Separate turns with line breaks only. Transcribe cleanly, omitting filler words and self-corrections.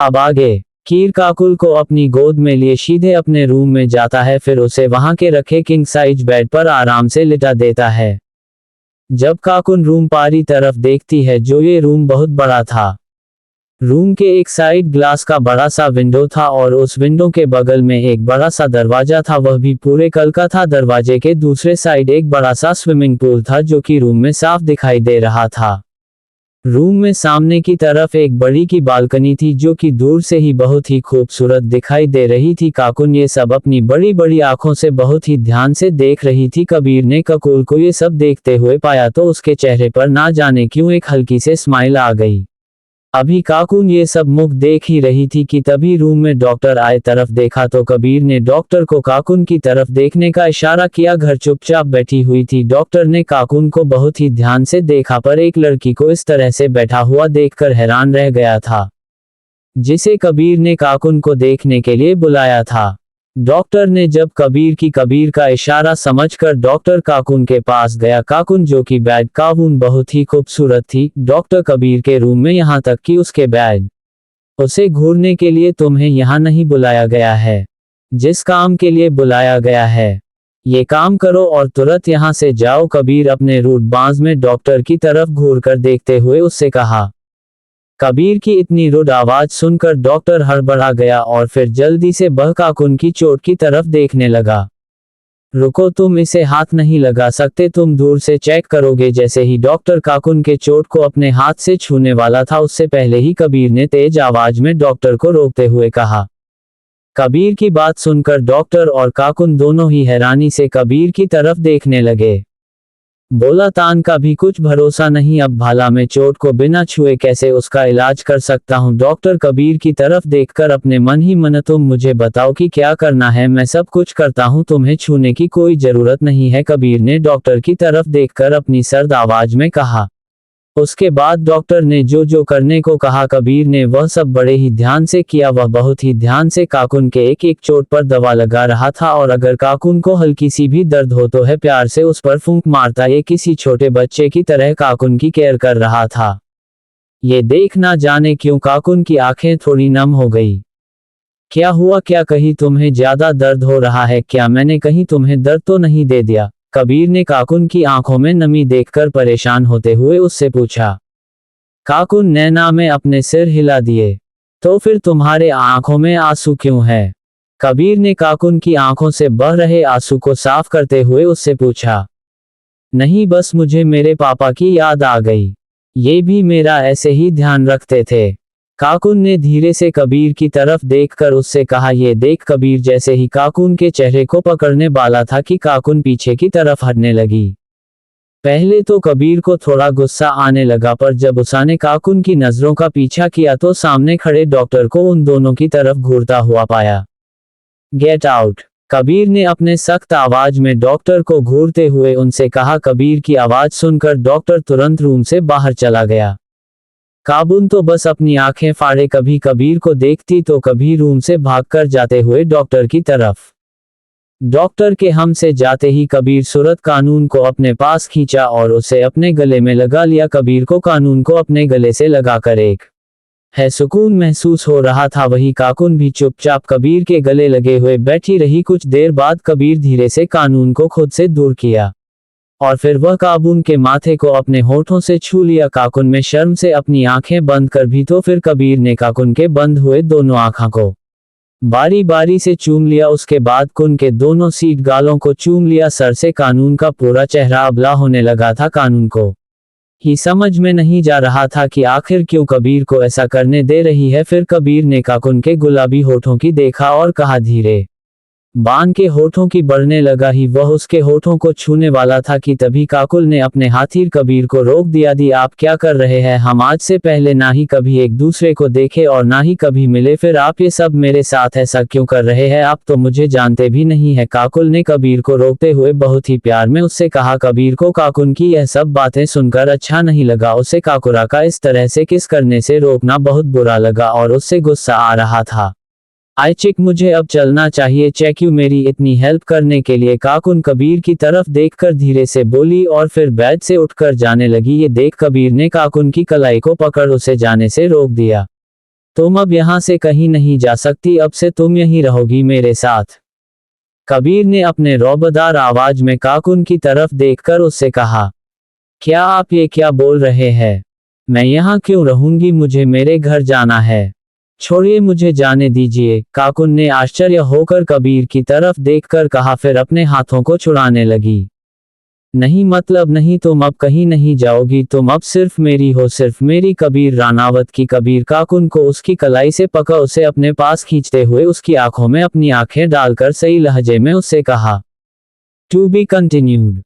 अब आगे। कीर काकुल को अपनी गोद में लिए सीधे अपने रूम में जाता है, फिर उसे वहां के रखे किंग साइज बेड पर आराम से लिटा देता है। जब काकुन रूम पारी तरफ देखती है, जो ये रूम बहुत बड़ा था। रूम के एक साइड ग्लास का बड़ा सा विंडो था और उस विंडो के बगल में एक बड़ा सा दरवाजा था, वह भी पूरे कल का था। दरवाजे के दूसरे साइड एक बड़ा सा स्विमिंग पूल था जो कि रूम में साफ दिखाई दे रहा था। रूम में सामने की तरफ एक बड़ी की बालकनी थी जो कि दूर से ही बहुत ही खूबसूरत दिखाई दे रही थी। काकुन ये सब अपनी बड़ी बड़ी आंखों से बहुत ही ध्यान से देख रही थी। कबीर ने काकुल को ये सब देखते हुए पाया तो उसके चेहरे पर ना जाने क्यों एक हल्की से स्माइल आ गई। अभी काकुन ये सब मुख देख ही रही थी कि तभी रूम में डॉक्टर आए। तरफ देखा तो कबीर ने डॉक्टर को काकुन की तरफ देखने का इशारा किया। घर चुपचाप बैठी हुई थी। डॉक्टर ने काकुन को बहुत ही ध्यान से देखा, पर एक लड़की को इस तरह से बैठा हुआ देखकर हैरान रह गया था, जिसे कबीर ने काकुन को देखने के लिए बुलाया था। डॉक्टर ने जब कबीर का इशारा समझकर डॉक्टर काकुन के पास गया। काकुन जो कि बेड काबून बहुत ही खूबसूरत थी। डॉक्टर कबीर के रूम में यहाँ तक कि उसके बेड उसे घूरने के लिए तुम्हें यहाँ नहीं बुलाया गया है। जिस काम के लिए बुलाया गया है ये काम करो और तुरंत यहाँ से जाओ। कबीर अपने रूट बाज में डॉक्टर की तरफ घूर कर देखते हुए उससे कहा। कबीर की इतनी रुड आवाज सुनकर डॉक्टर हड़बड़ा गया और फिर जल्दी से बह काकुन की चोट की तरफ देखने लगा। रुको, तुम इसे हाथ नहीं लगा सकते, तुम दूर से चेक करोगे। जैसे ही डॉक्टर काकुन के चोट को अपने हाथ से छूने वाला था, उससे पहले ही कबीर ने तेज आवाज में डॉक्टर को रोकते हुए कहा। कबीर की बात सुनकर डॉक्टर और काकुन दोनों ही हैरानी से कबीर की तरफ देखने लगे। बोला, तान का भी कुछ भरोसा नहीं, अब भाला में चोट को बिना छुए कैसे उसका इलाज कर सकता हूँ। डॉक्टर कबीर की तरफ देखकर अपने मन ही मन, तुम मुझे बताओ कि क्या करना है, मैं सब कुछ करता हूँ, तुम्हें छूने की कोई जरूरत नहीं है। कबीर ने डॉक्टर की तरफ देखकर अपनी सर्द आवाज में कहा। उसके बाद डॉक्टर ने जो जो करने को कहा कबीर ने वह सब बड़े ही ध्यान से किया। वह बहुत ही ध्यान से काकुन के एक एक चोट पर दवा लगा रहा था और अगर काकुन को हल्की सी भी दर्द हो तो है प्यार से उस पर फूंक मारता। ये किसी छोटे बच्चे की तरह काकुन की केयर कर रहा था। ये देख ना जाने क्यों काकुन की आंखें थोड़ी नम हो गई। क्या हुआ, क्या कहीं तुम्हें ज्यादा दर्द हो रहा है क्या? मैंने कहीं तुम्हें दर्द तो नहीं दे दिया? कबीर ने काकुन की आंखों में नमी देखकर परेशान होते हुए उससे पूछा। काकुन ने ना में अपने सिर हिला दिए। तो फिर तुम्हारे आंखों में आंसू क्यों है? कबीर ने काकुन की आंखों से बह रहे आंसू को साफ करते हुए उससे पूछा। नहीं, बस मुझे मेरे पापा की याद आ गई, ये भी मेरा ऐसे ही ध्यान रखते थे। काकुन ने धीरे से कबीर की तरफ देखकर उससे कहा। ये देख कबीर जैसे ही काकुन के चेहरे को पकड़ने वाला था कि काकुन पीछे की तरफ हटने लगी। पहले तो कबीर को थोड़ा गुस्सा आने लगा, पर जब उसने काकुन की नजरों का पीछा किया तो सामने खड़े डॉक्टर को उन दोनों की तरफ घूरता हुआ पाया। गेट आउट, कबीर ने अपने सख्त आवाज में डॉक्टर को घूरते हुए उनसे कहा। कबीर की आवाज सुनकर डॉक्टर तुरंत रूम से बाहर चला गया। काबून तो बस अपनी आंखें फाड़े कभी कबीर को देखती तो कभी रूम से भागकर जाते हुए डॉक्टर की तरफ। डॉक्टर के हम से जाते ही कबीर सूरत कानून को अपने पास खींचा और उसे अपने गले में लगा लिया। कबीर को कानून को अपने गले से लगाकर एक है सुकून महसूस हो रहा था। वही काकुन भी चुपचाप कबीर के गले लगे हुए बैठी रही। कुछ देर बाद कबीर धीरे से कानून को खुद से दूर किया और फिर वह काबून के माथे को अपने होठों से छू लिया। काकुन में शर्म से अपनी आंखें बंद कर भी तो फिर कबीर ने काकुन के बंद हुए दोनों आंखों को बारी बारी से चूम लिया। उसके बाद कुन के दोनों सीट गालों को चूम लिया। सर से कानून का पूरा चेहरा अबला होने लगा था। कानून को ही समझ में नहीं जा रहा था कि आखिर क्यों कबीर को ऐसा करने दे रही है। फिर कबीर ने काकुन के गुलाबी होठों की देखा और कहा धीरे बान के होठों की बढ़ने लगा ही वह उसके होठों को छूने वाला था कि तभी काकुल ने अपने हाथी कबीर को रोक दिया। दी आप क्या कर रहे हैं? हम आज से पहले ना ही कभी एक दूसरे को देखे और ना ही कभी मिले, फिर आप ये सब मेरे साथ ऐसा क्यों कर रहे हैं? आप तो मुझे जानते भी नहीं है। काकुल ने कबीर को रोकते हुए बहुत ही प्यार में उससे कहा। कबीर को काकुन की यह सब बातें सुनकर अच्छा नहीं लगा। उसे काकुरा का इस तरह से किस करने से रोकना बहुत बुरा लगा और उससे गुस्सा आ रहा था। आई चिक, मुझे अब चलना चाहिए। चेक यू मेरी इतनी हेल्प करने के लिए। काकुन कबीर की तरफ देखकर धीरे से बोली और फिर बेड से उठकर जाने लगी। ये देख कबीर ने काकुन की कलाई को पकड़ उसे जाने से रोक दिया। तुम अब यहाँ से कहीं नहीं जा सकती, अब से तुम यहीं रहोगी मेरे साथ। कबीर ने अपने रौबदार आवाज में काकुन की तरफ देखकर उससे कहा, क्या आप ये क्या बोल रहे हैं? मैं यहाँ क्यों रहूंगी, मुझे मेरे घर जाना है। छोड़िए, मुझे जाने दीजिए। काकुन ने आश्चर्य होकर कबीर की तरफ देखकर कहा, फिर अपने हाथों को छुड़ाने लगी। नहीं, मतलब नहीं, तुम अब कहीं नहीं जाओगी, तुम अब सिर्फ मेरी हो, सिर्फ मेरी। कबीर रानावत की। कबीर काकुन को उसकी कलाई से पकड़ उसे अपने पास खींचते हुए उसकी आंखों में अपनी आंखें डालकर सही लहजे में उससे कहा, टू बी कंटिन्यूड।